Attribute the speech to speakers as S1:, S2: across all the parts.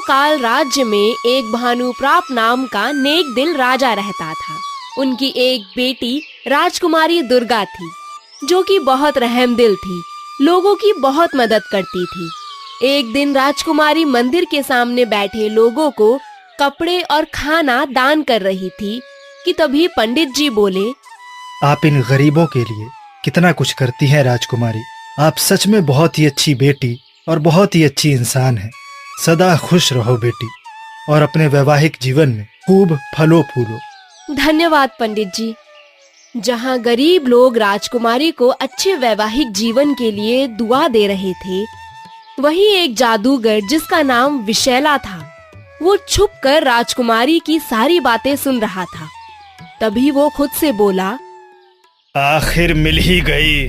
S1: काल राज्य में एक भानुप्राप नाम का नेक दिल राजा रहता था। उनकी एक बेटी राजकुमारी दुर्गा थी, जो कि बहुत रहमदिल थी, लोगों की बहुत मदद करती थी। एक दिन राजकुमारी मंदिर के सामने बैठे लोगों को कपड़े और खाना दान कर रही थी कि तभी पंडित जी बोले,
S2: आप इन गरीबों के लिए कितना कुछ करती हैं राजकुमारी। आप सच में बहुत ही अच्छी बेटी और बहुत ही अच्छी इंसान हैं। सदा खुश रहो बेटी और अपने वैवाहिक जीवन में खूब फलो फूलो।
S1: धन्यवाद पंडित जी। जहाँ गरीब लोग राजकुमारी को अच्छे वैवाहिक जीवन के लिए दुआ दे रहे थे, वहीं एक जादूगर जिसका नाम विशैला था, वो छुपकर राजकुमारी की सारी बातें सुन रहा था। तभी वो खुद से बोला,
S2: आखिर मिल ही गई,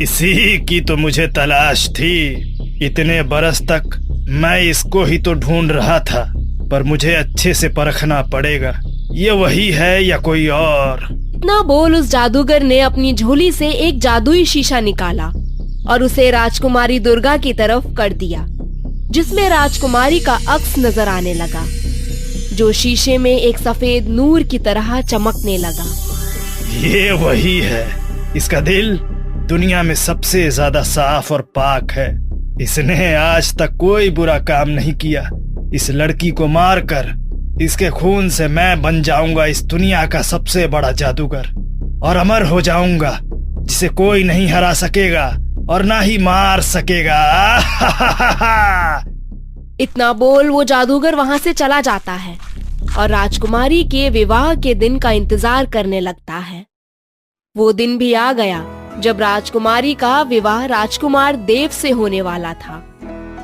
S2: इसी की तो मुझे तलाश थी। इतने बरस तक मैं इसको ही तो ढूंढ रहा था, पर मुझे अच्छे से परखना पड़ेगा, ये वही है या कोई और।
S1: इतना बोल उस जादूगर ने अपनी झोली से एक जादुई शीशा निकाला और उसे राजकुमारी दुर्गा की तरफ कर दिया, जिसमें राजकुमारी का अक्स नजर आने लगा, जो शीशे में एक सफेद नूर की तरह चमकने लगा।
S2: ये वही है, इसका दिल दुनिया में सबसे ज्यादा साफ और पाक है। इसने आज तक कोई बुरा काम नहीं किया। इस लड़की को मारकर इसके खून से मैं बन जाऊंगा इस दुनिया का सबसे बड़ा जादूगर और अमर हो जाऊंगा, जिसे कोई नहीं हरा सकेगा और ना ही मार सकेगा।
S1: इतना बोल वो जादूगर वहाँ से चला जाता है और राजकुमारी के विवाह के दिन का इंतजार करने लगता है। वो दिन भी आ गया जब राजकुमारी का विवाह राजकुमार देव से होने वाला था।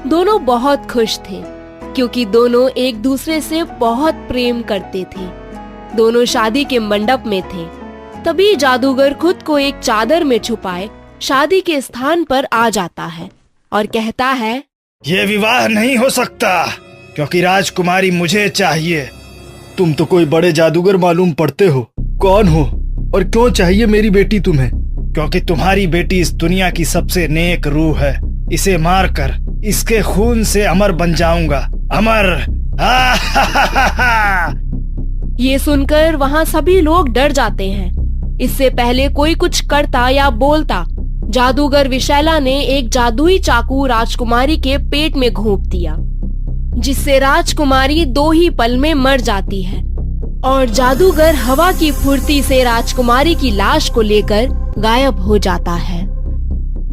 S1: दोनों बहुत खुश थे क्योंकि दोनों एक दूसरे से बहुत प्रेम करते थे। दोनों शादी के मंडप में थे। तभी जादूगर खुद को एक चादर में छुपाए शादी के स्थान पर आ जाता है और कहता है,
S2: ये विवाह नहीं हो सकता क्योंकि राजकुमारी मुझे चाहिए। तुम तो कोई बड़े जादूगर मालूम पड़ते हो। कौन हो और क्यों चाहिए मेरी बेटी तुम्हें? क्योंकि तुम्हारी बेटी इस दुनिया की सबसे नेक रूह है। इसे मारकर इसके खून से अमर बन जाऊंगा, अमर।
S1: ये सुनकर वहाँ सभी लोग डर जाते हैं। इससे पहले कोई कुछ करता या बोलता, जादूगर विशैला ने एक जादुई चाकू राजकुमारी के पेट में घोंप दिया, जिससे राजकुमारी 2 ही पल में मर जाती है और जादूगर हवा की फुर्ती से राजकुमारी की लाश को लेकर गायब हो जाता है।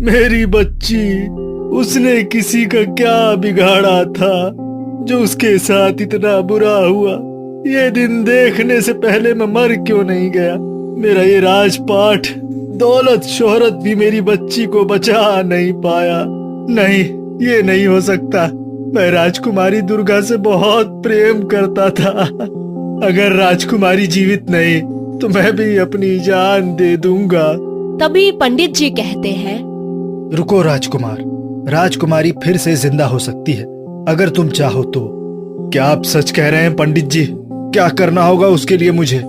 S2: मेरी बच्ची, उसने किसी का क्या बिगाड़ा था जो उसके साथ इतना बुरा हुआ? ये दिन देखने से पहले मैं मर क्यों नहीं गया? मेरा ये राजपाट, दौलत, शोहरत भी मेरी बच्ची को बचा नहीं पाया। नहीं, ये नहीं हो सकता। मैं राजकुमारी दुर्गा से बहुत प्रेम करता था। अगर राजकुमारी जीवित नहीं तो मैं भी अपनी जान दे दूंगा।
S1: तभी पंडित जी कहते हैं,
S2: रुको राजकुमार, राजकुमारी फिर से जिंदा हो सकती है अगर तुम चाहो तो। क्या आप सच कह रहे हैं पंडित जी? क्या करना होगा उसके लिए मुझे?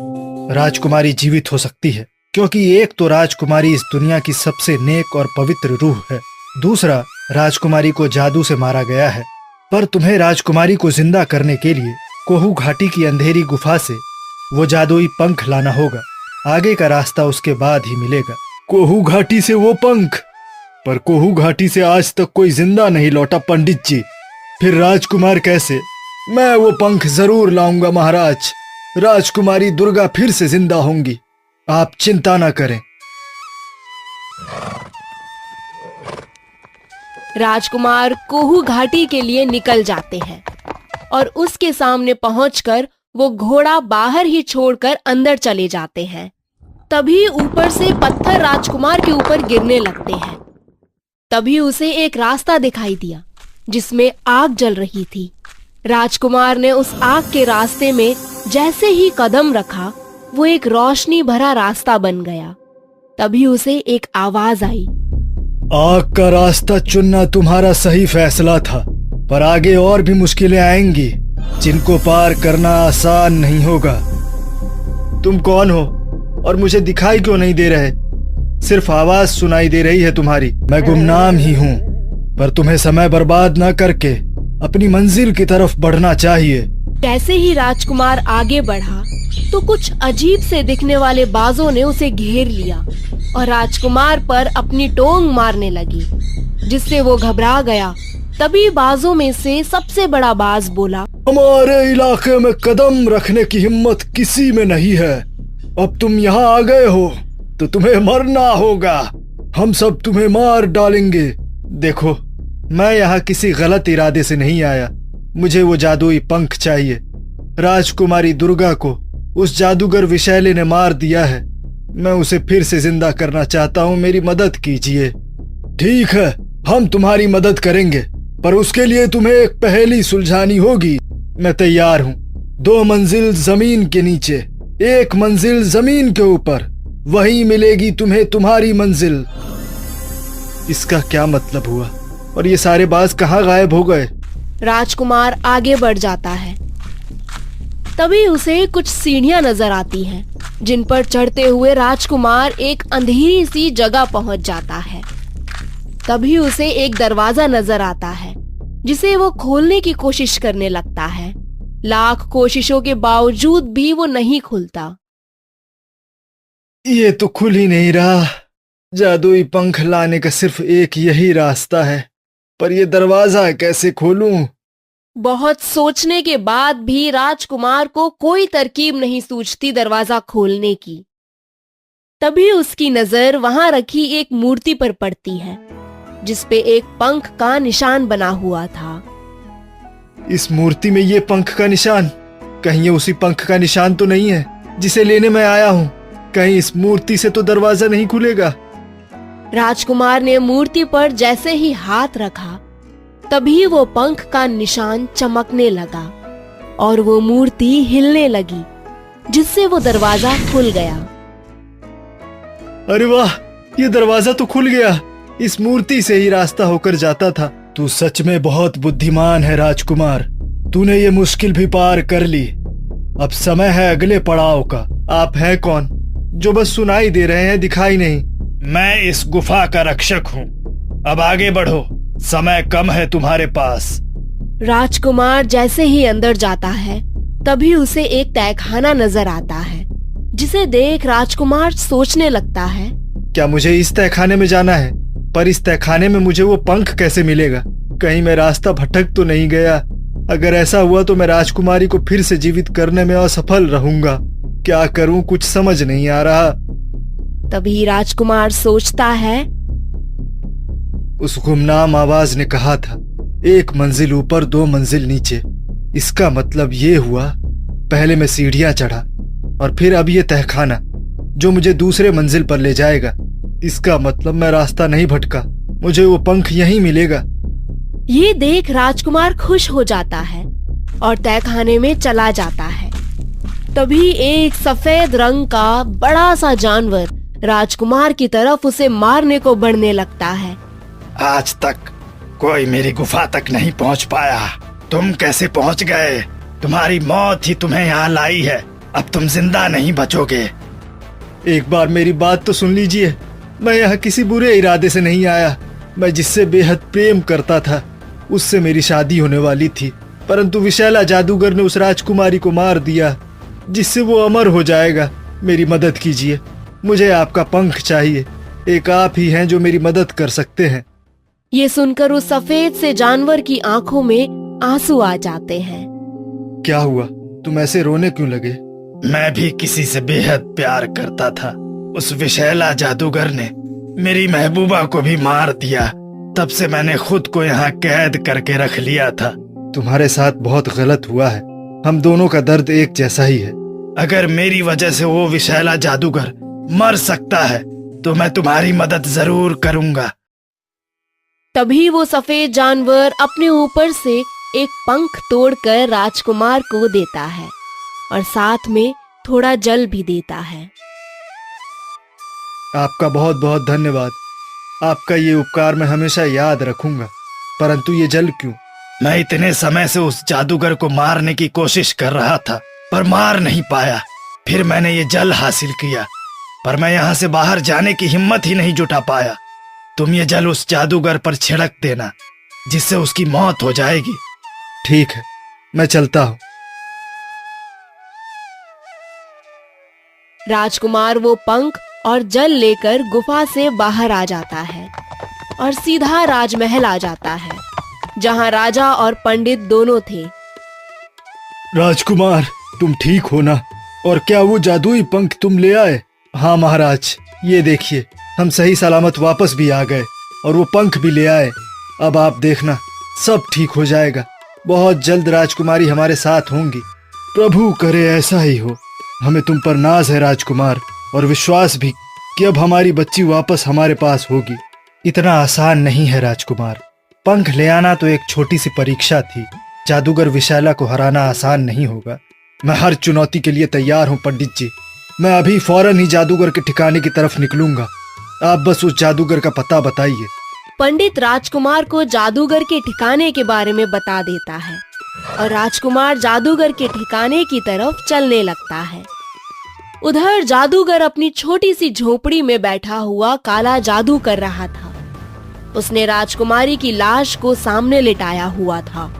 S2: राजकुमारी जीवित हो सकती है क्योंकि एक तो राजकुमारी इस दुनिया की सबसे नेक और पवित्र रूह है, दूसरा राजकुमारी को जादू से मारा गया है। पर तुम्हें राजकुमारी को जिंदा करने के लिए कोहू घाटी की अंधेरी गुफा से वो जादुई पंख लाना होगा। आगे का रास्ता उसके बाद ही मिलेगा। कोहू घाटी से वो पंख? पर कोहू घाटी से आज तक कोई जिंदा नहीं लौटा पंडित जी। फिर राजकुमार कैसे? मैं वो पंख जरूर लाऊंगा महाराज। राजकुमारी दुर्गा फिर से जिंदा होंगी, आप चिंता ना करें।
S1: राजकुमार कोहू घाटी के लिए निकल जाते हैं और उसके सामने पहुंचकर वो घोड़ा बाहर ही छोड़कर अंदर चले जाते हैं। तभी ऊपर से पत्थर राजकुमार के ऊपर गिरने लगते हैं। तभी उसे एक रास्ता दिखाई दिया जिसमें आग जल रही थी। राजकुमार ने उस आग के रास्ते में जैसे ही कदम रखा, वो एक रोशनी भरा रास्ता बन गया। तभी उसे एक आवाज आई,
S2: आग का रास्ता चुनना तुम्हारा सही फैसला था, पर आगे और भी मुश्किलें आएंगी जिनको पार करना आसान नहीं होगा। तुम कौन हो और मुझे दिखाई क्यों नहीं दे रहे? सिर्फ आवाज सुनाई दे रही है तुम्हारी। मैं गुमनाम ही हूँ, पर तुम्हें समय बर्बाद न करके अपनी मंजिल की तरफ बढ़ना चाहिए।
S1: जैसे ही राजकुमार आगे बढ़ा तो कुछ अजीब से दिखने वाले बाजों ने उसे घेर लिया और राजकुमार पर अपनी टोंग मारने लगी, जिससे वो घबरा गया। तभी बाजों में से सबसे बड़ा बाज बोला,
S2: हमारे इलाके में कदम रखने की हिम्मत किसी में नहीं है। अब तुम यहाँ आ गए हो तो तुम्हें मरना होगा। हम सब तुम्हें मार डालेंगे। देखो, मैं यहाँ किसी गलत इरादे से नहीं आया। मुझे वो जादुई पंख चाहिए। राजकुमारी दुर्गा को उस जादूगर विशैले ने मार दिया है। मैं उसे फिर से जिंदा करना चाहता हूँ। मेरी मदद कीजिए। ठीक है, हम तुम्हारी मदद करेंगे, पर उसके लिए तुम्हें एक पहेली सुलझानी होगी। मैं तैयार हूँ। 2 मंजिल जमीन के नीचे, 1 मंजिल जमीन के ऊपर, वहीं मिलेगी तुम्हें तुम्हारी मंजिल। इसका क्या मतलब हुआ? और ये सारे बाज कहाँ गायब हो गए?
S1: राजकुमार आगे बढ़ जाता है। तभी उसे कुछ सीढ़ियां नजर आती हैं, जिन पर चढ़ते हुए राजकुमार एक अंधेरी सी जगह पहुंच जाता है। तभी उसे एक दरवाजा नजर आता है, जिसे वो खोलने की कोशिश करने लगता है। लाख कोशिशों के बावजूद भी वो नहीं खुलता।
S2: ये तो खुल ही नहीं रहा। जादुई पंख लाने का सिर्फ एक यही रास्ता है, पर ये दरवाजा कैसे खोलूं?
S1: बहुत सोचने के बाद भी राजकुमार को कोई तरकीब नहीं सूझती दरवाजा खोलने की। तभी उसकी नजर वहां रखी एक मूर्ति पर पड़ती है, जिसपे एक पंख का निशान बना हुआ था।
S2: इस मूर्ति में ये पंख का निशान, कहीं ये उसी पंख का निशान तो नहीं है जिसे लेने मैं आया हूँ? कहीं इस मूर्ति से तो दरवाजा नहीं खुलेगा।
S1: राजकुमार ने मूर्ति पर जैसे ही हाथ रखा, तभी वो पंख का निशान चमकने लगा और वो मूर्ति हिलने लगी, जिससे वो दरवाजा खुल गया।
S2: अरे वाह, ये दरवाजा तो खुल गया। इस मूर्ति से ही रास्ता होकर जाता था। तू सच में बहुत बुद्धिमान है राजकुमार। तूने ये मुश्किल भी पार कर ली। अब समय है अगले पड़ाव का। आप हैं कौन, जो बस सुनाई दे रहे हैं, दिखाई नहीं? मैं इस गुफा का रक्षक हूँ। अब आगे बढ़ो, समय कम है तुम्हारे पास।
S1: राजकुमार जैसे ही अंदर जाता है, तभी उसे एक तहखाना नजर आता है, जिसे देख राजकुमार सोचने लगता है,
S2: क्या मुझे इस तहखाने में जाना है? पर इस तहखाने में मुझे वो पंख कैसे मिलेगा? कहीं मैं रास्ता भटक तो नहीं गया? अगर ऐसा हुआ तो मैं राजकुमारी को फिर से जीवित करने में असफल रहूंगा। क्या करूं, कुछ समझ नहीं आ रहा।
S1: तभी राजकुमार सोचता है,
S2: उस गुमनाम आवाज ने कहा था, 1 मंजिल ऊपर 2 मंजिल नीचे। इसका मतलब ये हुआ, पहले मैं सीढ़ियां चढ़ा और फिर अब ये तहखाना जो मुझे दूसरे मंजिल पर ले जाएगा। इसका मतलब मैं रास्ता नहीं भटका, मुझे वो पंख यहीं मिलेगा।
S1: ये देख राजकुमार खुश हो जाता है और तहखाने में चला जाता है। तभी एक सफेद रंग का बड़ा सा जानवर राजकुमार की तरफ उसे मारने को बढ़ने लगता है।
S2: आज तक कोई मेरी गुफा तक नहीं पहुंच पाया। तुम कैसे पहुंच गए? तुम्हारी मौत ही तुम्हें यहाँ लाई है। अब तुम जिंदा नहीं बचोगे। एक बार मेरी बात तो सुन लीजिए। मैं यहाँ किसी बुरे इरादे से नहीं आया। मैं जिससे बेहद प्रेम करता था, उससे मेरी शादी होने वाली थी, परंतु विशैला जादूगर ने उस राजकुमारी को मार दिया, जिससे वो अमर हो जाएगा। मेरी मदद कीजिए, मुझे आपका पंख चाहिए। एक आप ही हैं जो मेरी मदद कर सकते हैं।
S1: ये सुनकर उस सफेद से जानवर की आंखों में आंसू आ जाते हैं।
S2: क्या हुआ, तुम ऐसे रोने क्यों लगे? मैं भी किसी से बेहद प्यार करता था। उस विशैला जादूगर ने मेरी महबूबा को भी मार दिया। तब से मैंने खुद को यहाँ कैद करके रख लिया था। तुम्हारे साथ बहुत गलत हुआ है। हम दोनों का दर्द एक जैसा ही है। अगर मेरी वजह से वो विशैला जादूगर मर सकता है तो मैं तुम्हारी मदद जरूर करूंगा।
S1: तभी वो सफेद जानवर अपने ऊपर से एक पंख तोड़कर राजकुमार को देता है और साथ में थोड़ा जल भी देता है।
S2: आपका बहुत बहुत धन्यवाद। आपका ये उपकार मैं हमेशा याद रखूंगा। परंतु ये जल क्यों? मैं इतने समय से उस जादूगर को मारने की कोशिश कर रहा था, पर मार नहीं पाया। फिर मैंने ये जल हासिल किया, पर मैं यहाँ से बाहर जाने की हिम्मत ही नहीं जुटा पाया। तुम ये जल उस जादूगर पर छिड़क देना, जिससे उसकी मौत हो जाएगी। ठीक है, मैं चलता हूँ।
S1: राजकुमार वो पंख और जल लेकर गुफा से बाहर आ जाता है और सीधा राजमहल आ जाता है, जहां राजा और पंडित दोनों थे।
S2: राजकुमार, तुम ठीक हो ना? और क्या वो जादुई पंख तुम ले आए? हाँ महाराज, ये देखिए, हम सही सलामत वापस भी आ गए और वो पंख भी ले आए। अब आप देखना, सब ठीक हो जाएगा। बहुत जल्द राजकुमारी हमारे साथ होंगी। प्रभु करे ऐसा ही हो। हमें तुम पर नाज है राजकुमार, और विश्वास भी कि अब हमारी बच्ची वापस हमारे पास होगी। इतना आसान नहीं है राजकुमार। पंख ले आना तो एक छोटी सी परीक्षा थी। जादूगर विशाला को हराना आसान नहीं होगा। मैं हर चुनौती के लिए तैयार हूँ पंडित जी। मैं अभी फौरन ही जादूगर के ठिकाने की तरफ निकलूंगा। आप बस उस जादूगर का पता बताइए।
S1: पंडित राजकुमार को जादूगर के ठिकाने के बारे में बता देता है और राजकुमार जादूगर के ठिकाने की तरफ चलने लगता है। उधर जादूगर अपनी छोटी सी झोपड़ी में बैठा हुआ काला जादू कर रहा था। उसने राजकुमारी की लाश को सामने लिटाया हुआ था।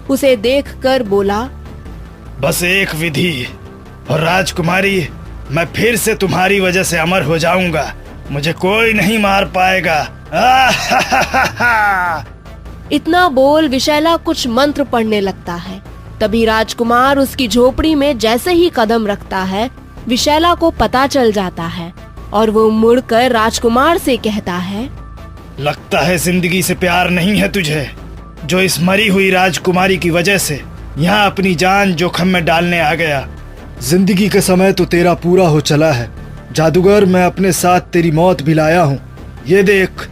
S1: उसे देखकर बोला,
S2: बस एक विधि और राजकुमारी, मैं फिर से तुम्हारी वजह से अमर हो जाऊंगा। मुझे कोई नहीं मार पाएगा।
S1: इतना बोल विशैला कुछ मंत्र पढ़ने लगता है। तभी राजकुमार उसकी झोपड़ी में जैसे ही कदम रखता है, विशैला को पता चल जाता है और वो मुड़कर राजकुमार से कहता है,
S2: लगता है जिंदगी से प्यार नहीं है तुझे, जो इस मरी हुई राजकुमारी की वजह से यहाँ अपनी जान जोखिम में डालने आ गया। जिंदगी का समय तो तेरा पूरा हो चला है जादूगर। मैं अपने साथ तेरी मौत भी लाया हूँ। ये देख।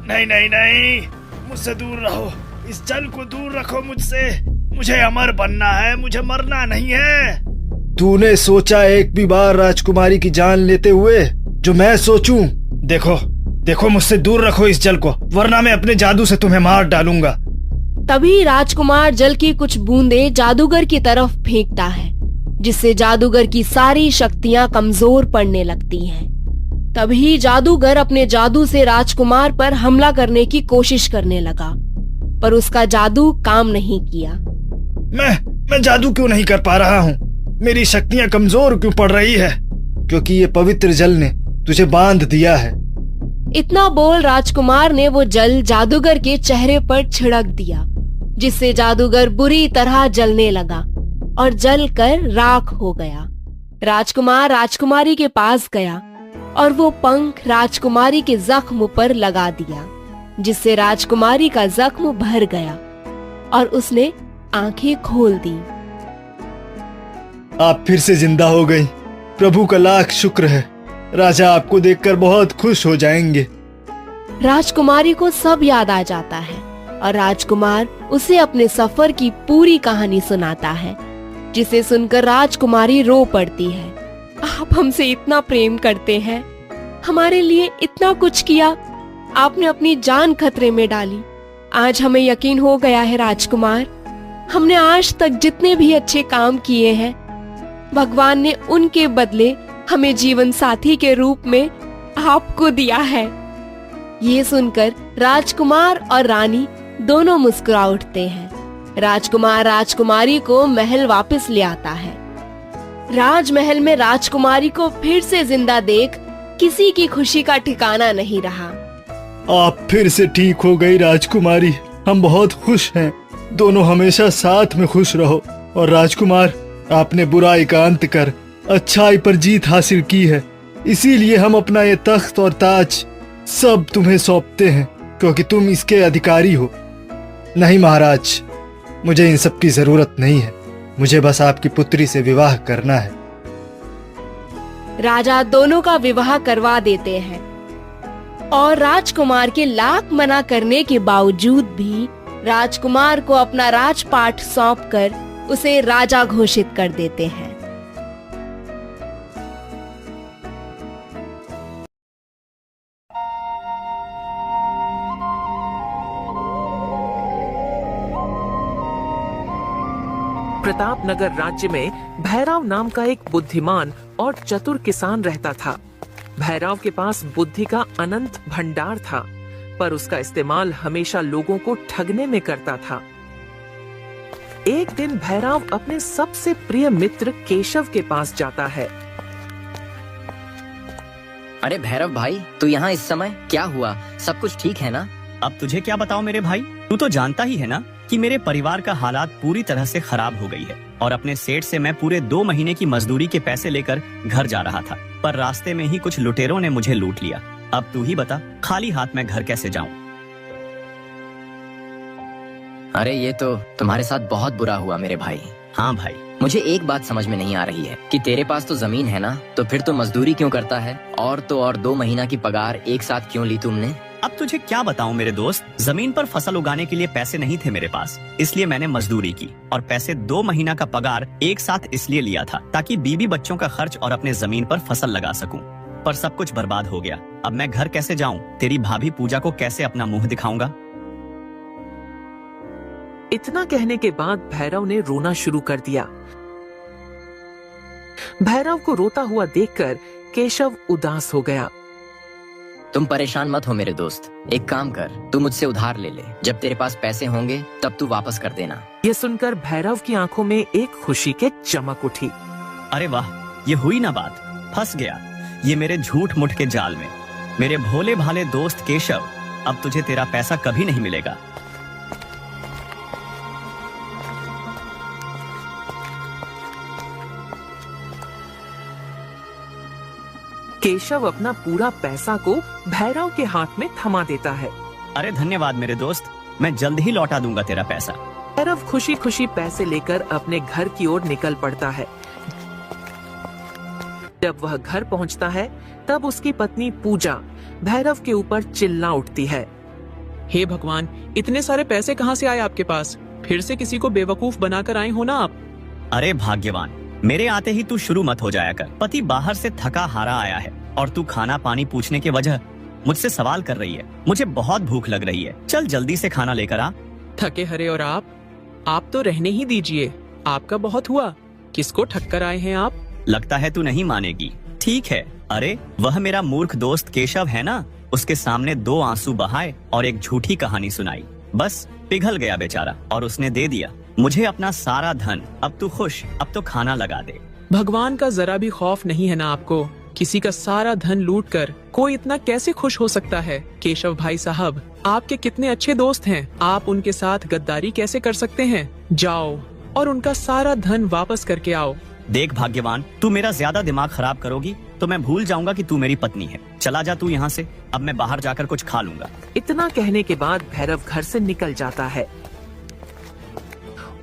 S2: नहीं नहीं नहीं, मुझसे दूर रहो। इस जल को दूर रखो मुझसे। मुझे अमर बनना है, मुझे मरना नहीं है। तूने सोचा एक भी बार राजकुमारी की जान लेते हुए जो मैं सोचूं? देखो देखो, मुझसे दूर रखो इस जल को, वरना मैं अपने जादू से तुम्हें मार डालूंगा।
S1: तभी राजकुमार जल की कुछ बूंदें जादूगर की तरफ फेंकता है, जिससे जादूगर की सारी शक्तियां कमजोर पड़ने लगती हैं। तभी जादूगर अपने जादू से राजकुमार पर हमला करने की कोशिश करने लगा, पर उसका जादू काम नहीं किया।
S2: मैं जादू क्यों नहीं कर पा रहा हूँ? मेरी शक्तियां कमजोर क्यों पड़ रही है? क्योंकि ये पवित्र जल ने तुझे बांध दिया है।
S1: इतना बोल राजकुमार ने वो जल जादूगर के चेहरे पर छिड़क दिया, जिससे जादूगर बुरी तरह जलने लगा और जलकर राख हो गया। राजकुमार राजकुमारी के पास गया और वो पंख राजकुमारी के जख्म पर लगा दिया, जिससे राजकुमारी का जख्म भर गया और उसने आंखें खोल दी।
S2: आप फिर से जिंदा हो गई। प्रभु का लाख शुक्र है। राजा आपको देखकर बहुत खुश हो जाएंगे।
S1: राजकुमारी को सब याद आ जाता है और राजकुमार उसे अपने सफर की पूरी कहानी सुनाता है, जिसे सुनकर राजकुमारी रो पड़ती है। आप हमसे इतना प्रेम करते हैं, हमारे लिए इतना कुछ किया, आपने अपनी जान खतरे में डाली। आज हमें यकीन हो गया है राजकुमार, हमने आज तक जितने भी अच्छे काम किए हैं, भगवान ने उनके बदले हमें जीवन साथी के रूप में आपको दिया है। ये सुनकर राजकुमार और रानी दोनों मुस्कुरा उठते हैं। राजकुमार राजकुमारी को महल वापस ले आता है। राजमहल में राजकुमारी को फिर से जिंदा देख किसी की खुशी का ठिकाना नहीं रहा।
S2: आप फिर से ठीक हो गई राजकुमारी, हम बहुत खुश हैं। दोनों हमेशा साथ में खुश रहो। और राजकुमार, आपने बुराई का अंत कर अच्छाई पर जीत हासिल की है, इसीलिए हम अपना ये तख्त और ताज सब तुम्हें सौंपते हैं, क्योंकि तुम इसके अधिकारी हो। नहीं महाराज, मुझे इन सब की जरूरत नहीं है। मुझे बस आपकी पुत्री से विवाह करना है।
S1: राजा दोनों का विवाह करवा देते हैं और राजकुमार के लाख मना करने के बावजूद भी राजकुमार को अपना राजपाट सौंपकर उसे राजा घोषित कर देते हैं।
S3: प्रतापनगर राज्य में भैरव नाम का एक बुद्धिमान और चतुर किसान रहता था। भैरव के पास बुद्धि का अनंत भंडार था, पर उसका इस्तेमाल हमेशा लोगों को ठगने में करता था। एक दिन भैरव अपने सबसे प्रिय मित्र केशव के पास जाता है।
S4: अरे भैरव भाई, तू यहाँ इस समय? क्या हुआ? सब कुछ ठीक है ना?
S5: अब तुझे क्या बताऊं मेरे भाई, तू तो जानता ही है ना कि मेरे परिवार का हालात पूरी तरह से खराब हो गई है और अपने सेठ से मैं पूरे 2 महीने की मजदूरी के पैसे लेकर घर जा रहा था, पर रास्ते में ही कुछ लुटेरों ने मुझे लूट लिया। अब तू ही बता, खाली हाथ मैं घर कैसे जाऊं?
S4: अरे ये तो तुम्हारे साथ बहुत बुरा हुआ मेरे भाई।
S5: हाँ भाई,
S4: मुझे एक बात समझ में नहीं आ रही है कि तेरे पास तो जमीन है ना, तो फिर तो मजदूरी क्यों करता है? और तो और 2 महीना की पगार एक साथ क्यों ली तुमने?
S5: अब तुझे क्या बताऊं मेरे दोस्त, जमीन पर फसल उगाने के लिए पैसे नहीं थे मेरे पास, इसलिए मैंने मजदूरी की और पैसे 2 महीना का पगार एक साथ इसलिए लिया था ताकि बीबी बच्चों का खर्च और अपने जमीन पर फसल लगा सकूं। पर सब कुछ बर्बाद हो गया। अब मैं घर कैसे जाऊं? तेरी भाभी पूजा को कैसे अपना मुंह दिखाऊंगा?
S3: इतना कहने के बाद भैरव ने रोना शुरू कर दिया। भैरव को रोता हुआ देखकर केशव उदास हो गया।
S4: तुम परेशान मत हो मेरे दोस्त, एक काम कर, तू मुझसे उधार ले ले, जब तेरे पास पैसे होंगे तब तू वापस कर देना।
S3: ये सुनकर भैरव की आंखों में एक खुशी के चमक उठी।
S5: अरे वाह, ये हुई ना बात, फंस गया ये मेरे झूठ मुठ के जाल में। मेरे भोले भाले दोस्त केशव, अब तुझे तेरा पैसा कभी नहीं मिलेगा।
S3: केशव अपना पूरा पैसा को भैरव के हाथ में थमा देता है।
S5: अरे धन्यवाद मेरे दोस्त, मैं जल्द ही लौटा दूंगा तेरा पैसा।
S3: भैरव खुशी खुशी पैसे लेकर अपने घर की ओर निकल पड़ता है। जब वह घर पहुंचता है तब उसकी पत्नी पूजा भैरव के ऊपर चिल्ला उठती है।
S6: हे भगवान, इतने सारे पैसे कहाँ से आए आपके पास? फिर से किसी को बेवकूफ बनाकर आए हो ना आप?
S5: अरे भाग्यवान, मेरे आते ही तू शुरू मत हो जाया कर। पति बाहर से थका हारा आया है और तू खाना पानी पूछने के वजह मुझसे सवाल कर रही है। मुझे बहुत भूख लग रही है, चल जल्दी से खाना लेकर आ।
S6: थके हरे और आप तो रहने ही दीजिए। आपका बहुत हुआ, किसको ठग कर आए हैं आप?
S5: लगता है तू नहीं मानेगी। ठीक है, अरे वह मेरा मूर्ख दोस्त केशव है ना, उसके सामने 2 आंसू बहाए और एक झूठी कहानी सुनाई, बस पिघल गया बेचारा और उसने दे दिया मुझे अपना सारा धन। अब तू खुश, अब तो खाना लगा दे।
S6: भगवान का जरा भी खौफ नहीं है ना आपको? किसी का सारा धन लूट कर कोई इतना कैसे खुश हो सकता है? केशव भाई साहब, आपके कितने अच्छे दोस्त हैं, आप उनके साथ गद्दारी कैसे कर सकते हैं? जाओ और उनका सारा धन वापस करके आओ।
S5: देख भाग्यवान, तू मेरा ज्यादा दिमाग खराब करोगी तो मैं भूल जाऊंगा कि तू मेरी पत्नी है। चला जा तू यहाँ से, अब मैं बाहर जाकर कुछ खा लूंगा।
S3: इतना कहने के बाद भैरव घर से निकल जाता है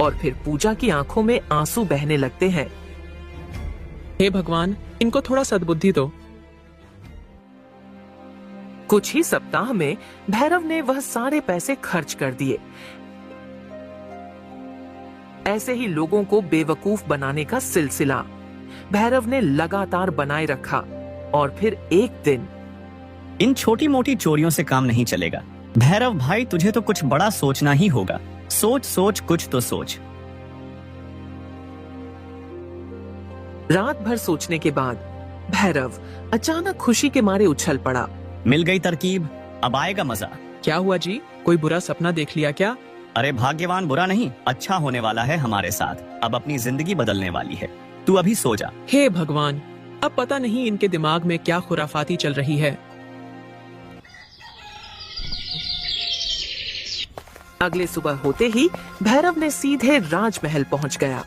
S3: और फिर पूजा की आंखों में आंसू बहने लगते हैं।
S6: हे भगवान, इनको थोड़ा सद्बुद्धि दो।
S3: कुछ ही सप्ताह में भैरव ने वह सारे पैसे खर्च कर दिए। ऐसे ही लोगों को बेवकूफ बनाने का सिलसिला भैरव ने लगातार बनाए रखा और फिर एक दिन
S5: इन छोटी मोटी चोरियों से काम नहीं चलेगा। भैरव भाई, तुझे तो कुछ बड़ा सोचना ही होगा। सोच सोच, कुछ तो सोच।
S3: रात भर सोचने के बाद भैरव अचानक खुशी के मारे उछल पड़ा।
S5: मिल गई तरकीब, अब आएगा मजा।
S6: क्या हुआ जी, कोई बुरा सपना देख लिया क्या?
S5: अरे भाग्यवान, बुरा नहीं, अच्छा होने वाला है हमारे साथ। अब अपनी जिंदगी बदलने वाली है, तू अभी सो जा।
S6: हे भगवान, अब पता नहीं इनके दिमाग में क्या खुराफाती चल रही है।
S3: अगले सुबह होते ही भैरव ने सीधे राजमहल पहुंच गया।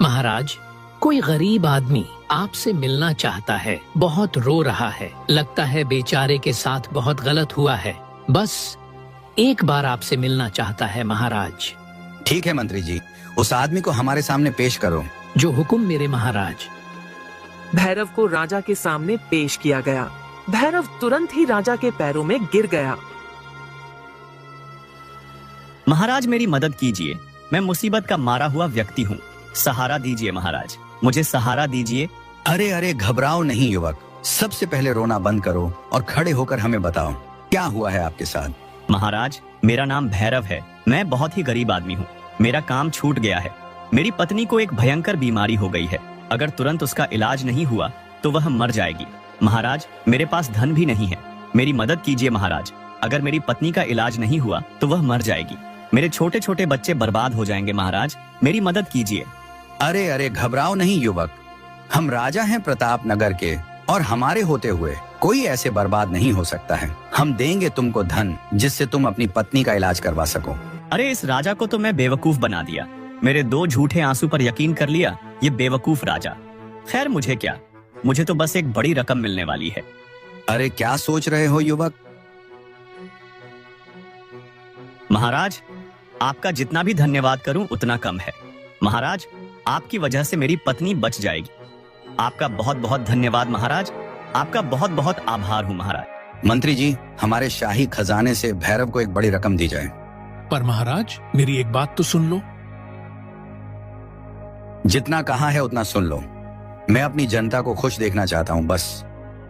S7: महाराज, कोई गरीब आदमी आपसे मिलना चाहता है, बहुत रो रहा है, लगता है बेचारे के साथ बहुत गलत हुआ है, बस एक बार आपसे मिलना चाहता है महाराज।
S8: ठीक है मंत्री जी, उस आदमी को हमारे सामने पेश करो।
S7: जो हुक्म मेरे महाराज।
S3: भैरव को राजा के सामने पेश किया गया। भैरव तुरंत ही राजा के पैरों में गिर गया।
S5: महाराज, मेरी मदद कीजिए, मैं मुसीबत का मारा हुआ व्यक्ति हूँ, सहारा दीजिए महाराज, मुझे सहारा दीजिए।
S8: अरे अरे, घबराओ नहीं युवक, सबसे पहले रोना बंद करो और खड़े होकर हमें बताओ क्या हुआ है आपके साथ।
S5: महाराज, मेरा नाम भैरव है, मैं बहुत ही गरीब आदमी हूँ। मेरा काम छूट गया है। मेरी पत्नी को एक भयंकर बीमारी हो गई है। अगर तुरंत उसका इलाज नहीं हुआ तो वह मर जाएगी। महाराज, मेरे पास धन भी नहीं है। मेरी मदद कीजिए महाराज। अगर मेरी पत्नी का इलाज नहीं हुआ तो वह मर जाएगी। मेरे छोटे छोटे बच्चे बर्बाद हो जाएंगे। महाराज, मेरी मदद कीजिए।
S8: अरे अरे, घबराओ नहीं युवक। हम राजा हैं प्रताप नगर के, और हमारे होते हुए कोई ऐसे बर्बाद नहीं हो सकता है। हम देंगे तुमको धन जिससे तुम अपनी पत्नी का इलाज करवा सको।
S5: अरे इस राजा को तो मैं बेवकूफ बना दिया। मेरे 2 झूठे आंसू पर यकीन कर लिया ये बेवकूफ राजा। खैर मुझे क्या, मुझे तो बस एक बड़ी रकम मिलने वाली है।
S8: अरे क्या सोच रहे हो युवक?
S5: महाराज, आपका जितना भी धन्यवाद करूं उतना कम है। महाराज, आपकी वजह से मेरी पत्नी बच जाएगी। आपका बहुत बहुत धन्यवाद महाराज। आपका बहुत बहुत आभार हूं महाराज।
S8: मंत्री जी, हमारे शाही खजाने से भैरव को एक बड़ी रकम दी जाए।
S7: पर महाराज, मेरी एक बात तो सुन लो।
S8: जितना कहा है उतना सुन लो। मैं अपनी जनता को खुश देखना चाहता हूँ, बस।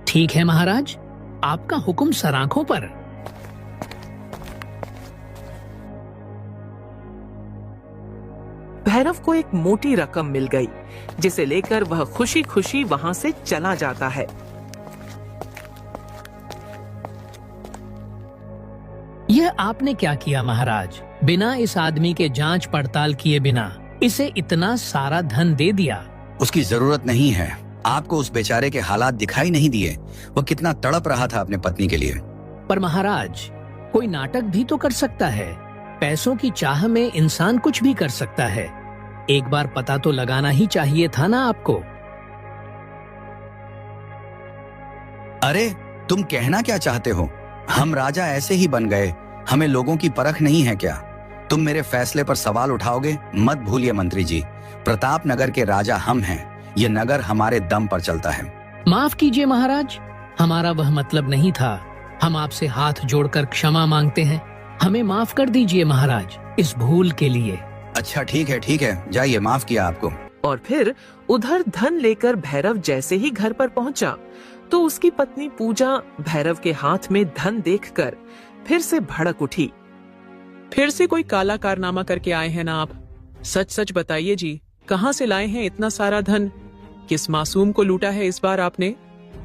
S7: ठीक है महाराज, आपका हुक्म सर आंखों पर।
S3: भैरव को एक मोटी रकम मिल गई, जिसे लेकर वह खुशी खुशी वहां से चला जाता है।
S7: यह आपने क्या किया महाराज? बिना इस आदमी के जांच पड़ताल किए बिना इसे इतना सारा धन दे दिया।
S8: उसकी जरूरत नहीं है। आपको उस बेचारे के हालात दिखाई नहीं दिए? वो कितना तड़प रहा था अपने पत्नी के लिए।
S7: पर महाराज, कोई नाटक भी तो कर सकता है। पैसों की चाह में इंसान कुछ भी कर सकता है। एक बार पता तो लगाना ही चाहिए था ना आपको।
S8: अरे तुम कहना क्या चाहते हो? हम राजा ऐसे ही बन गए, हमें लोगों की परख नहीं है क्या? तुम मेरे फैसले पर सवाल उठाओगे? मत भूलिए मंत्री जी, प्रताप नगर के राजा हम हैं। ये नगर हमारे दम पर चलता है।
S7: माफ कीजिए महाराज, हमारा वह मतलब नहीं था। हम आपसे हाथ जोड़कर क्षमा मांगते हैं। हमें माफ कर दीजिए महाराज, इस भूल के लिए।
S8: अच्छा ठीक है, जाइए, माफ किया आपको।
S3: और फिर उधर धन लेकर भैरव जैसे ही घर पर पहुंचा तो उसकी पत्नी पूजा भैरव के हाथ में धन देखकर फिर से भड़क उठी।
S6: फिर से कोई काला कारनामा करके आए हैं ना आप? सच सच बताइए जी, कहाँ से लाए हैं इतना सारा धन? किस मासूम को लूटा है इस बार आपने?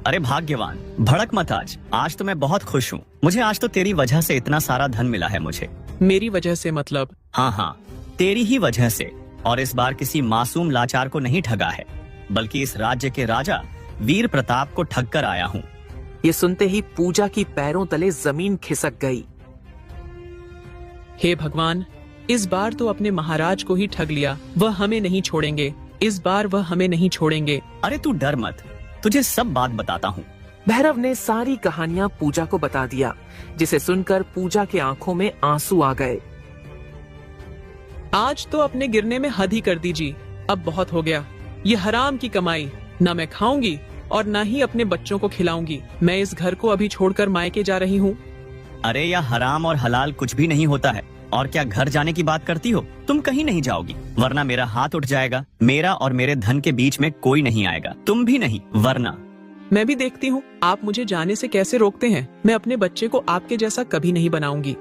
S5: अरे भाग्यवान, भड़क मत। आज तो मैं बहुत खुश हूँ। मुझे आज तो तेरी वजह से इतना सारा धन मिला है मुझे।
S6: मेरी वजह से मतलब?
S5: हाँ, तेरी ही वजह से। और इस बार किसी मासूम लाचार को नहीं ठगा है, बल्कि इस राज्य के राजा वीर प्रताप को ठग कर आया हूँ।
S3: ये सुनते ही पूजा की पैरों तले जमीन खिसक गई।
S6: हे भगवान, इस बार तो अपने महाराज को ही ठग लिया। वह हमें नहीं छोड़ेंगे, इस बार वह हमें नहीं छोड़ेंगे।
S5: अरे तू डर मत, तुझे सब बात बताता हूँ।
S3: भैरव ने सारी कहानियां पूजा को बता दिया, जिसे सुनकर पूजा के आंखों में आंसू आ गए।
S6: आज तो अपने गिरने में हद ही कर दीजिए। अब बहुत हो गया। ये हराम की कमाई न मैं खाऊंगी और न ही अपने बच्चों को खिलाऊंगी। मैं इस घर को अभी छोड़कर मायके जा रही हूँ।
S5: अरे यह हराम और हलाल कुछ भी नहीं होता है। और क्या घर जाने की बात करती हो? तुम कहीं नहीं जाओगी, वरना मेरा हाथ उठ जाएगा। मेरा और मेरे धन के बीच में कोई नहीं आएगा, तुम भी नहीं, वरना।
S6: मैं भी देखती हूँ आप मुझे जाने से कैसे रोकते हैं। मैं अपने बच्चे को आपके जैसा कभी नहीं बनाऊंगी।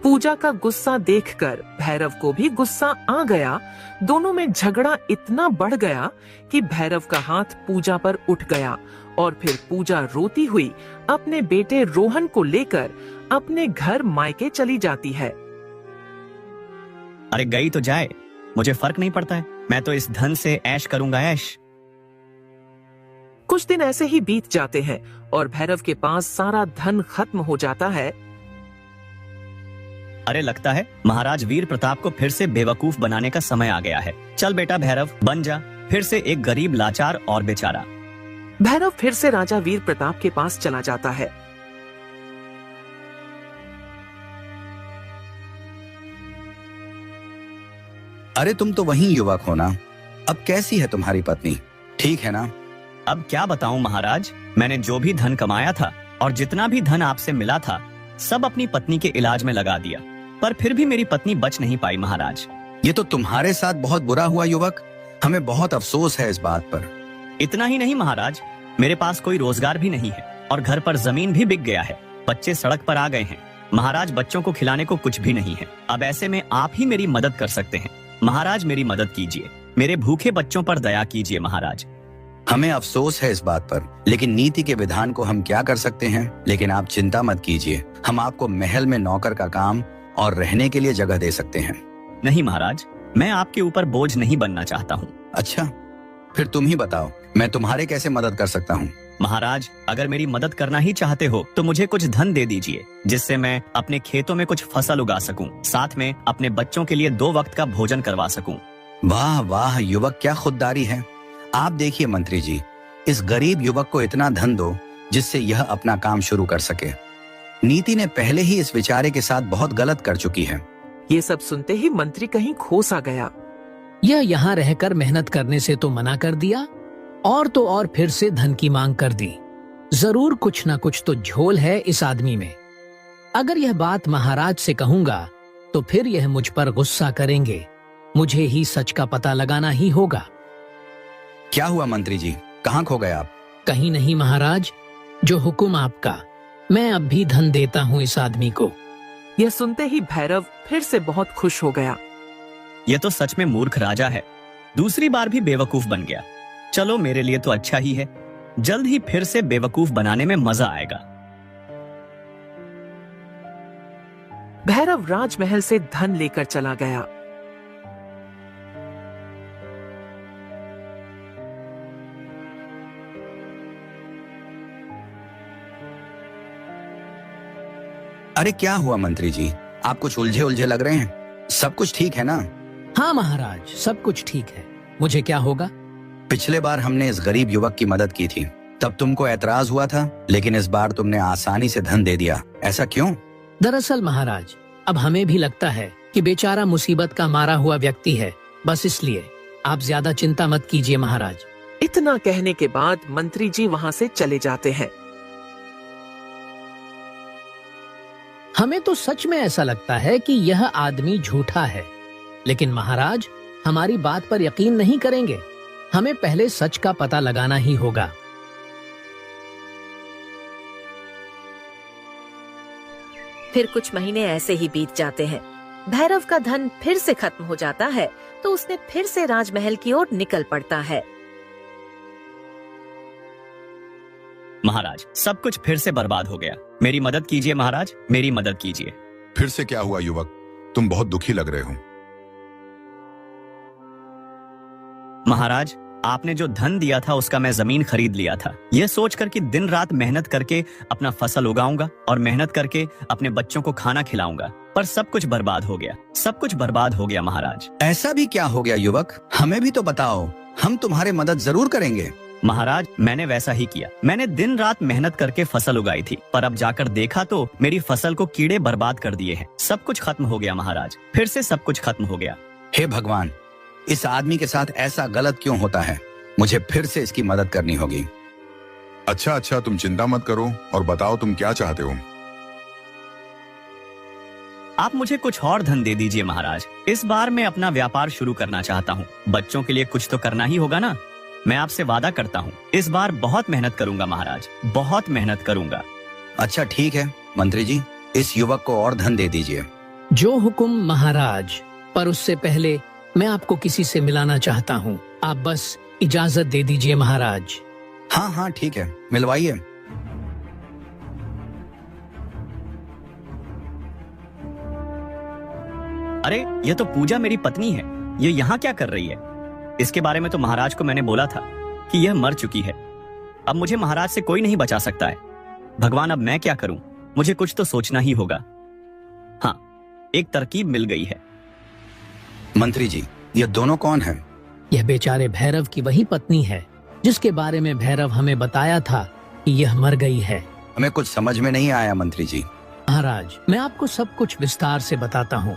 S3: पूजा का गुस्सा देखकर भैरव को भी गुस्सा आ गया। दोनों में झगड़ा इतना बढ़ गया कि भैरव का हाथ पूजा पर उठ गया और फिर पूजा रोती हुई अपने बेटे रोहन को लेकर अपने घर मायके चली जाती है।
S5: अरे गई तो जाए, मुझे फर्क नहीं पड़ता है। मैं तो इस धन से ऐश करूंगा, ऐश।
S3: कुछ दिन ऐसे ही बीत जाते हैं और भैरव के पास सारा धन खत्म हो जाता है।
S5: अरे लगता है महाराज वीर प्रताप को फिर से बेवकूफ बनाने का समय आ गया है। चल बेटा भैरव, बन जा फिर से एक गरीब लाचार और बेचारा।
S3: भैरव फिर से राजा वीर प्रताप के पास चला जाता है।
S8: अरे तुम तो वही युवक हो ना? अब कैसी है तुम्हारी पत्नी? ठीक है ना?
S5: अब क्या बताऊं महाराज, मैंने जो भी धन कमाया था और जितना भी धन आपसे मिला था, सब अपनी पत्नी के इलाज में लगा दिया, पर फिर भी मेरी पत्नी बच नहीं पाई महाराज।
S8: ये तो तुम्हारे साथ बहुत बुरा हुआ युवक। हमें बहुत अफसोस है इस बात पर।
S5: इतना ही नहीं महाराज, मेरे पास कोई रोजगार भी नहीं है और घर पर जमीन भी बिक गया है। बच्चे सड़क पर आ गए हैं। महाराज, बच्चों को खिलाने को कुछ भी नहीं है। अब ऐसे में आप ही मेरी मदद कर सकते हैं। महाराज, मेरी मदद कीजिए, मेरे भूखे बच्चों पर दया कीजिए महाराज।
S8: हमें अफसोस है इस बात पर, लेकिन नीति के विधान को हम क्या कर सकते हैं। लेकिन आप चिंता मत कीजिए, हम आपको महल में नौकर का काम और रहने के लिए जगह दे सकते हैं।
S5: नहीं महाराज, मैं आपके ऊपर बोझ नहीं बनना चाहता हूँ।
S8: अच्छा, फिर तुम ही बताओ, मैं तुम्हारे कैसे मदद कर सकता हूँ।
S5: महाराज, अगर मेरी मदद करना ही चाहते हो तो मुझे कुछ धन दे दीजिए, जिससे मैं अपने खेतों में कुछ फसल उगा सकूं, साथ में अपने बच्चों के लिए 2 वक्त का भोजन करवा सकूं।
S8: वाह वाह युवक, क्या खुददारी है। आप देखिए मंत्री जी, इस गरीब युवक को इतना धन दो जिससे यह अपना काम शुरू कर सके। नीति ने पहले ही इस विचारे के साथ बहुत गलत कर चुकी है।
S3: ये सब सुनते ही मंत्री कहीं खो सा गया।
S7: यह यहाँ रहकर मेहनत करने से तो मना कर दिया और तो और फिर से धन की मांग कर दी। जरूर कुछ ना कुछ तो झोल है इस आदमी में। अगर यह बात महाराज से कहूंगा तो फिर यह मुझ पर गुस्सा करेंगे। मुझे ही सच का पता लगाना ही होगा।
S8: क्या हुआ मंत्री जी, कहाँ खो गए आप?
S7: कहीं नहीं महाराज, जो हुक्म आपका। मैं अब भी धन देता हूँ इस आदमी को।
S3: यह सुनते ही भैरव फिर से बहुत खुश हो गया।
S5: ये तो सच में मूर्ख राजा है, दूसरी बार भी बेवकूफ बन गया। चलो, मेरे लिए तो अच्छा ही है, जल्द ही फिर से बेवकूफ बनाने में मजा आएगा।
S3: भैरव राजमहल से धन लेकर चला गया।
S8: अरे क्या हुआ मंत्री जी, आप कुछ उलझे उलझे लग रहे हैं। सब कुछ ठीक है ना?
S7: हाँ महाराज, सब कुछ ठीक है। मुझे क्या होगा?
S8: पिछले बार हमने इस गरीब युवक की मदद की थी, तब तुमको ऐतराज हुआ था, लेकिन इस बार तुमने आसानी से धन दे दिया। ऐसा क्यों?
S7: दरअसल महाराज, अब हमें भी लगता है कि बेचारा मुसीबत का मारा हुआ व्यक्ति है, बस इसलिए। आप ज्यादा चिंता मत कीजिए महाराज।
S3: इतना कहने के बाद मंत्री जी वहाँ से चले जाते हैं।
S7: हमें तो सच में ऐसा लगता है कि यह आदमी झूठा है, लेकिन महाराज हमारी बात पर यकीन नहीं करेंगे। हमें पहले सच का पता लगाना ही होगा।
S9: फिर कुछ महीने ऐसे ही बीत जाते हैं। भैरव का धन फिर से खत्म हो जाता है तो उसने फिर से राजमहल की ओर निकल पड़ता है।
S5: महाराज, सब कुछ फिर से बर्बाद हो गया। मेरी मदद कीजिए महाराज, मेरी मदद कीजिए।
S10: फिर से क्या हुआ युवक, तुम बहुत दुखी लग रहे हो।
S5: महाराज, आपने जो धन दिया था उसका मैं जमीन खरीद लिया था, यह सोचकर कि दिन रात मेहनत करके अपना फसल उगाऊंगा और मेहनत करके अपने बच्चों को खाना खिलाऊंगा, पर सब कुछ बर्बाद हो गया। सब कुछ बर्बाद हो गया महाराज।
S8: ऐसा भी क्या हो गया युवक, हमें भी तो बताओ, हम तुम्हारे मदद जरूर करेंगे।
S5: महाराज, मैंने वैसा ही किया। मैंने दिन रात मेहनत करके फसल उगाई थी, पर अब जाकर देखा तो मेरी फसल को कीड़े बर्बाद कर दिए हैं। सब कुछ खत्म हो गया महाराज, फिर से सब कुछ खत्म हो गया।
S8: हे भगवान, इस आदमी के साथ ऐसा गलत क्यों होता है? मुझे फिर से इसकी मदद करनी होगी।
S10: अच्छा, तुम चिंता मत करो और बताओ तुम क्या चाहते हो।
S5: आप मुझे कुछ और धन दे दीजिए महाराज। इस बार मैं अपना व्यापार शुरू करना चाहता हूँ। बच्चों के लिए कुछ तो करना ही होगा ना। मैं आपसे वादा करता हूँ, इस बार बहुत मेहनत करूंगा महाराज, बहुत मेहनत करूंगा।
S8: अच्छा ठीक है मंत्री जी, इस युवक को और धन दे दीजिए।
S7: जो हुक्म महाराज, पर उससे पहले मैं आपको किसी से मिलाना चाहता हूँ। आप बस इजाजत दे दीजिए महाराज।
S8: हाँ ठीक है, मिलवाइए।
S5: अरे ये तो पूजा मेरी पत्नी है, ये यहाँ क्या कर रही है? इसके बारे में तो महाराज को मैंने बोला था कि यह मर चुकी है। अब मुझे महाराज से कोई नहीं बचा सकता है। भगवान, अब मैं क्या करूं? मुझे कुछ तो सोचना ही होगा। हाँ, एक तरकीब मिल गई है।
S8: मंत्री जी, ये दोनों कौन हैं?
S7: यह बेचारे भैरव की वही पत्नी है जिसके बारे में भैरव हमें बताया था कि यह मर गई है।
S8: हमें कुछ समझ में नहीं आया मंत्री जी।
S7: महाराज, मैं आपको सब कुछ विस्तार से बताता हूँ।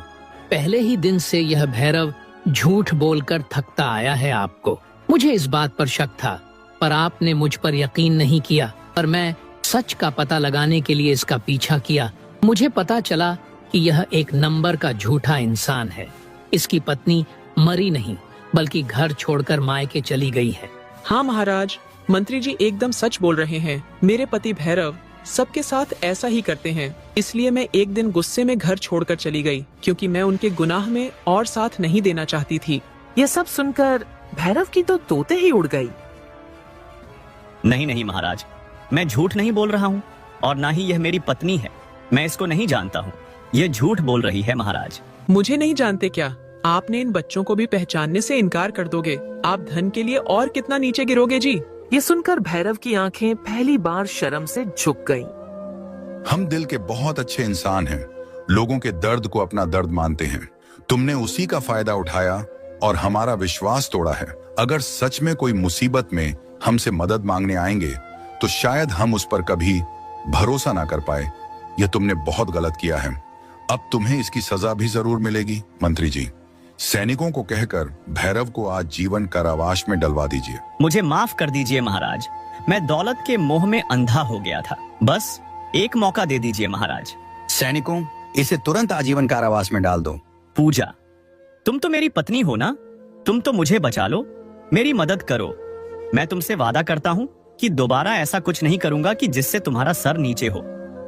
S7: पहले ही दिन से यह भैरव झूठ बोलकर थकता आया है आपको। मुझे इस बात पर शक था, पर आपने मुझ पर यकीन नहीं किया। पर मैं सच का पता लगाने के लिए इसका पीछा किया। मुझे पता चला कि यह एक नंबर का झूठा इंसान है। इसकी पत्नी मरी नहीं, बल्कि घर छोड़कर मायके चली गई है।
S6: हाँ महाराज, मंत्री जी एकदम सच बोल रहे हैं। मेरे पति भैरव सबके साथ ऐसा ही करते हैं। इसलिए मैं एक दिन गुस्से में घर छोड़कर चली गई, क्योंकि मैं उनके गुनाह में और साथ नहीं देना चाहती थी।
S3: यह सब सुनकर भैरव की तो तोते ही उड़ गई।
S5: नहीं नहीं महाराज, मैं झूठ नहीं बोल रहा हूँ, और ना ही यह मेरी पत्नी है। मैं इसको नहीं जानता हूँ। यह झूठ बोल रही है महाराज।
S6: मुझे नहीं जानते क्या? आपने इन बच्चों को भी पहचानने से इनकार कर दोगे? आप धन के लिए और कितना नीचे गिरोगे जी?
S3: ये सुनकर भैरव की आंखें पहली बार शर्म से झुक गईं।
S10: हम दिल के बहुत अच्छे इंसान हैं, लोगों के दर्द को अपना दर्द मानते हैं। तुमने उसी का फायदा उठाया और हमारा विश्वास तोड़ा है। अगर सच में कोई मुसीबत में हमसे मदद मांगने आएंगे तो शायद हम उस पर कभी भरोसा ना कर पाए। यह तुमने बहुत गलत किया है। अब तुम्हें इसकी सजा भी जरूर मिलेगी। मंत्री जी, सैनिकों को कहकर भैरव को आज जीवन कारावास में डलवा दीजिए।
S5: मुझे माफ कर दीजिए महाराज, मैं दौलत के मोह में अंधा हो गया था। बस एक मौका दे दीजिए महाराज।
S8: सैनिकों, इसे तुरंत आजीवन कारावास में डाल दो।
S5: पूजा, तुम तो मेरी पत्नी हो ना, तुम तो मुझे बचा लो, मेरी मदद करो। मैं तुमसे वादा करता हूँ कि दोबारा ऐसा कुछ नहीं करूंगा कि जिससे तुम्हारा सर नीचे हो।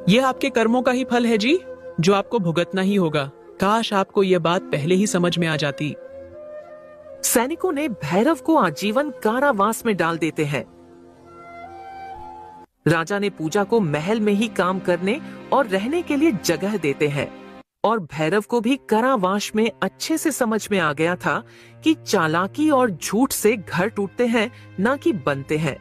S6: यह आपके कर्मों का ही फल है जी, जो आपको भुगतना ही होगा। काश आपको यह बात पहले ही समझ में आ जाती।
S3: सैनिकों ने भैरव को आजीवन कारावास में डाल देते हैं। राजा ने पूजा को महल में ही काम करने और रहने के लिए जगह देते हैं, और भैरव को भी कारावास में अच्छे से समझ में आ गया था कि चालाकी और झूठ से घर टूटते हैं, ना कि बनते हैं।